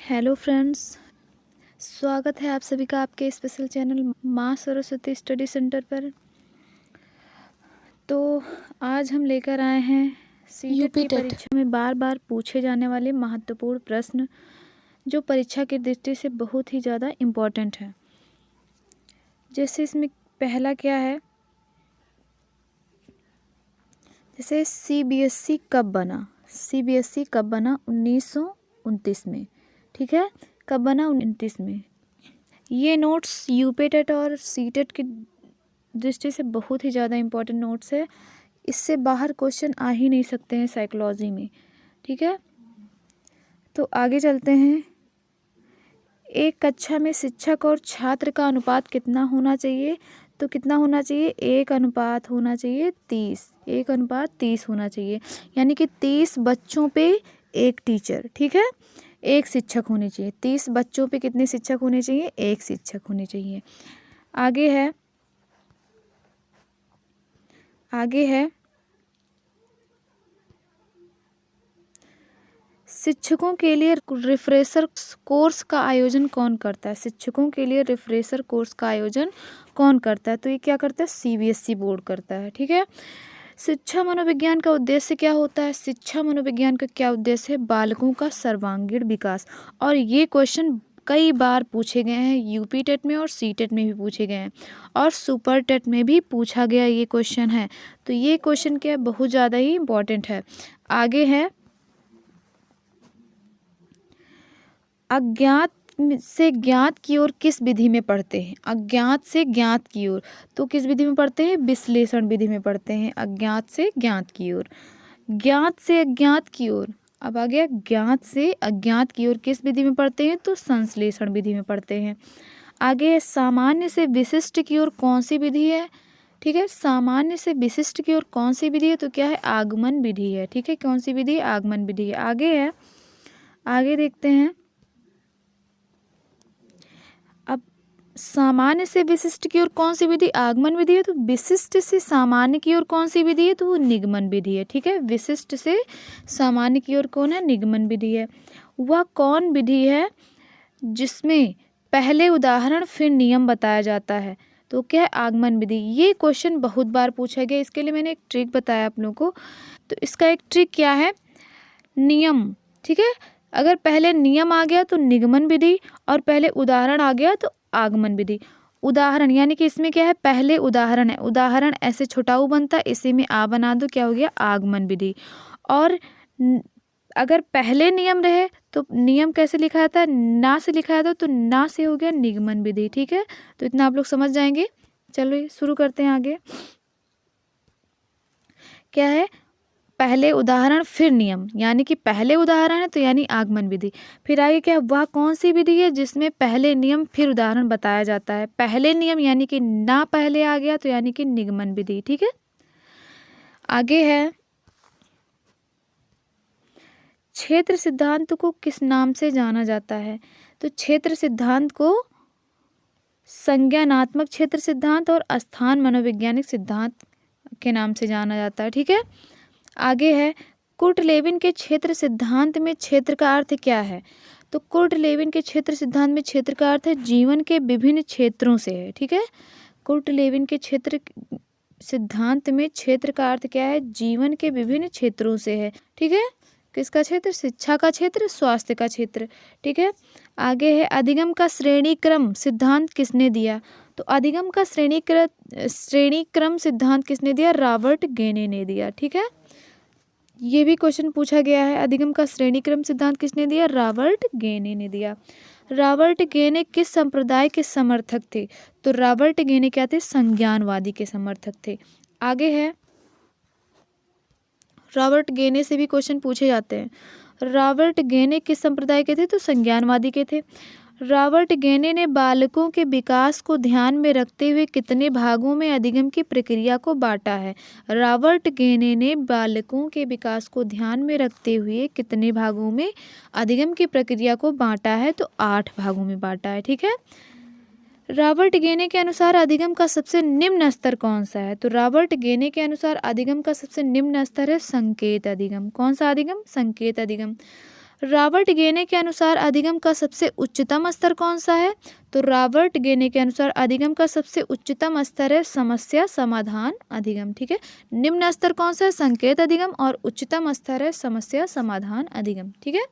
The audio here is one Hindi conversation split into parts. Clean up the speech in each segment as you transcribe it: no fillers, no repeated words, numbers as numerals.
हेलो फ्रेंड्स, स्वागत है आप सभी का आपके स्पेशल चैनल माँ सरस्वती स्टडी सेंटर पर। तो आज हम लेकर आए हैं सीटेट की परीक्षा में बार बार पूछे जाने वाले महत्वपूर्ण प्रश्न, जो परीक्षा की दृष्टि से बहुत ही ज़्यादा इम्पोर्टेंट है। जैसे इसमें पहला क्या है, जैसे सीबीएसई कब बना। सीबीएसई कब बना? 1929 में। ठीक है, कब बना? 1929 में। ये नोट्स यूपीटेट और सीटेट की दृष्टि से बहुत ही ज़्यादा इम्पोर्टेंट नोट्स है। इससे बाहर क्वेश्चन आ ही नहीं सकते हैं साइकोलॉजी में। ठीक है, तो आगे चलते हैं। एक कक्षा में शिक्षक और छात्र का अनुपात कितना होना चाहिए? तो कितना होना चाहिए? 1:30 होना चाहिए। 1:30 होना चाहिए, यानी कि 30 बच्चों पे एक टीचर। ठीक है, एक शिक्षक होने चाहिए। 30 बच्चों पे कितने शिक्षक होने चाहिए? एक शिक्षक होने चाहिए। आगे है शिक्षकों के लिए रिफ्रेशर कोर्स का आयोजन कौन करता है? शिक्षकों के लिए रिफ्रेशर कोर्स का आयोजन कौन करता है? तो ये क्या करता है? सीबीएसई बोर्ड करता है। ठीक है, शिक्षा मनोविज्ञान का उद्देश्य क्या होता है? शिक्षा मनोविज्ञान का क्या उद्देश्य है? बालकों का सर्वांगीण विकास। और ये क्वेश्चन कई बार पूछे गए हैं, यूपी टेट में और सी टेट में भी पूछे गए हैं, और सुपर टेट में भी पूछा गया ये क्वेश्चन है। तो ये क्वेश्चन क्या है? बहुत ज़्यादा ही इम्पोर्टेंट है। आगे है, अज्ञात से ज्ञात की ओर किस विधि में पढ़ते हैं? अज्ञात से ज्ञात की ओर तो किस विधि में पढ़ते हैं? विश्लेषण विधि में पढ़ते हैं। अज्ञात से ज्ञात की ओर, ज्ञात से अज्ञात की ओर। अब आ गया ज्ञात से अज्ञात की ओर किस विधि में पढ़ते हैं? तो संश्लेषण विधि में पढ़ते हैं। आगे है, सामान्य से विशिष्ट की ओर कौन सी विधि है? ठीक है, सामान्य से विशिष्ट की ओर कौन सी विधि है? तो क्या है? आगमन विधि है। ठीक है, कौन सी विधि? आगमन विधि है। आगे देखते हैं। अब सामान्य से विशिष्ट की ओर कौन सी विधि? आगमन विधि है। तो विशिष्ट से सामान्य की ओर कौन सी विधि है? तो वो निगमन विधि है। ठीक है, विशिष्ट से सामान्य की ओर कौन है? निगमन विधि है। वह कौन विधि है जिसमें पहले उदाहरण फिर नियम बताया जाता है? तो क्या है? आगमन विधि। ये क्वेश्चन बहुत बार पूछा गया, इसके लिए मैंने एक ट्रिक बताया आप लोगों को। तो इसका एक ट्रिक क्या है? नियम। ठीक है, अगर पहले नियम आ गया तो निगमन विधि, और पहले उदाहरण आ गया तो आगमन विधि। उदाहरण यानी कि इसमें क्या है? पहले उदाहरण है, उदाहरण ऐसे छोटा ऊ बनता है, इसी में आ बना दो, क्या हो गया? आगमन विधि। और अगर पहले नियम रहे तो नियम कैसे लिखा जाता है? ना से लिखा जाता है, तो ना से हो गया निगमन विधि। ठीक है, तो इतना आप लोग समझ जाएंगे। चलो शुरू करते हैं। आगे क्या है? पहले उदाहरण फिर नियम, यानी कि पहले उदाहरण है तो यानी आगमन विधि। फिर आगे क्या? वह कौन सी विधि है जिसमें पहले नियम फिर उदाहरण बताया जाता है? पहले नियम यानी कि ना पहले आ गया तो यानी कि निगमन विधि। ठीक है, आगे है, क्षेत्र सिद्धांत को किस नाम से जाना जाता है? तो क्षेत्र सिद्धांत को संज्ञानात्मक क्षेत्र सिद्धांत और स्थान मनोवैज्ञानिक सिद्धांत के नाम से जाना जाता है। ठीक है, आगे है, कुर्ट लेविन के क्षेत्र सिद्धांत में क्षेत्र का अर्थ क्या है? तो कुर्ट लेविन के क्षेत्र सिद्धांत में क्षेत्र का अर्थ है जीवन के विभिन्न क्षेत्रों से है। ठीक है, कुर्ट लेविन के क्षेत्र सिद्धांत में क्षेत्र का अर्थ क्या है? जीवन के विभिन्न क्षेत्रों से है। ठीक है, किसका क्षेत्र? शिक्षा का क्षेत्र, स्वास्थ्य का क्षेत्र। ठीक है, आगे है, अधिगम का श्रेणी क्रम सिद्धांत किसने दिया? तो अधिगम का श्रेणी क्रम सिद्धांत किसने दिया? रॉबर्ट गेने ने दिया। ठीक है, ये भी क्वेश्चन पूछा गया है, अधिगम का श्रेणी क्रम सिद्धांत किसने दिया? रॉबर्ट गेने ने दिया। रॉबर्ट गेने किस संप्रदाय के समर्थक थे? तो रॉबर्ट गेने क्या थे? संज्ञानवादी के समर्थक थे। आगे है, रॉबर्ट गेने से भी क्वेश्चन पूछे जाते हैं। रॉबर्ट गेने किस संप्रदाय के थे? तो संज्ञानवादी के थे। रॉबर्ट गेने ने बालकों के विकास को ध्यान में रखते हुए कितने भागों में अधिगम की प्रक्रिया को बांटा है? रॉबर्ट गेने ने बालकों के विकास को ध्यान में रखते हुए कितने भागों में अधिगम की प्रक्रिया को बांटा है? तो 8 भागों में बांटा है। ठीक है, रॉबर्ट गेने के अनुसार अधिगम का सबसे निम्न स्तर कौन सा है? तो रॉबर्ट गेने के अनुसार अधिगम का सबसे निम्न स्तर है संकेत अधिगम। कौन सा अधिगम? संकेत अधिगम। रॉबर्ट गेने के अनुसार अधिगम का सबसे उच्चतम स्तर कौन सा है? तो रॉबर्ट गेने के अनुसार अधिगम का सबसे उच्चतम स्तर है समस्या समाधान अधिगम। ठीक है, निम्न स्तर कौन सा है? संकेत अधिगम। और उच्चतम स्तर है समस्या समाधान अधिगम। ठीक है,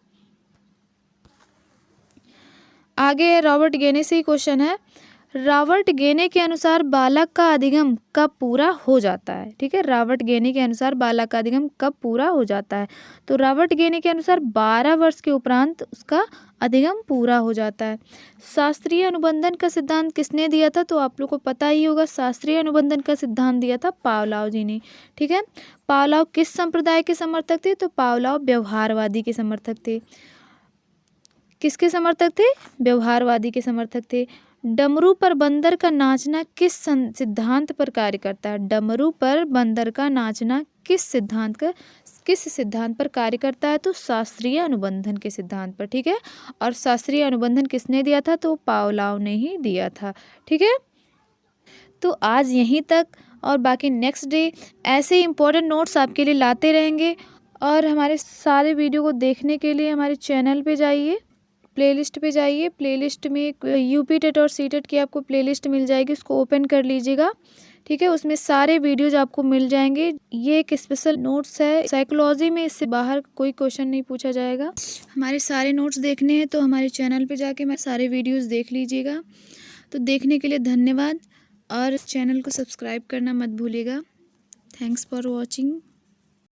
आगे रॉबर्ट गेने से ही क्वेश्चन है। रॉबर्ट गेने के अनुसार बालक का अधिगम कब पूरा हो जाता है? ठीक है, रॉबर्ट गेने के अनुसार बालक का अधिगम कब पूरा हो जाता है? तो रॉबर्ट गेने के अनुसार 12 वर्ष के उपरांत उसका अधिगम पूरा हो जाता है। शास्त्रीय अनुबंधन का सिद्धांत किसने दिया था? तो आप लोग को पता ही होगा, शास्त्रीय अनुबंधन का सिद्धांत दिया था पावलोव जी ने। ठीक है, पावलोव किस संप्रदाय के समर्थक थे? तो पावलोव व्यवहारवादी के समर्थक थे। किसके समर्थक थे? व्यवहारवादी के समर्थक थे। डमरू पर बंदर का नाचना किस सिद्धांत पर कार्य करता है? डमरू पर बंदर का नाचना किस सिद्धांत पर कार्य करता है? तो शास्त्रीय अनुबंधन के सिद्धांत पर। ठीक है, और शास्त्रीय अनुबंधन किसने दिया था? तो पावलोव ने ही दिया था। ठीक है, तो आज यहीं तक, और बाकी नेक्स्ट डे ऐसे ही इम्पोर्टेंट नोट्स आपके लिए लाते रहेंगे। और हमारे सारे वीडियो को देखने के लिए हमारे चैनल पे जाइए, प्लेलिस्ट पे जाइए। प्लेलिस्ट में यूपी टेट और सीटेट की आपको प्लेलिस्ट मिल जाएगी, उसको ओपन कर लीजिएगा। ठीक है, उसमें सारे वीडियोज आपको मिल जाएंगे। ये एक स्पेशल नोट्स है साइकोलॉजी में, इससे बाहर कोई क्वेश्चन नहीं पूछा जाएगा। हमारे सारे नोट्स देखने हैं तो हमारे चैनल पे जाके मैं सारे वीडियोस देख लीजिएगा। तो देखने के लिए धन्यवाद, और चैनल को सब्सक्राइब करना मत भूलिएगा। Thanks for watching.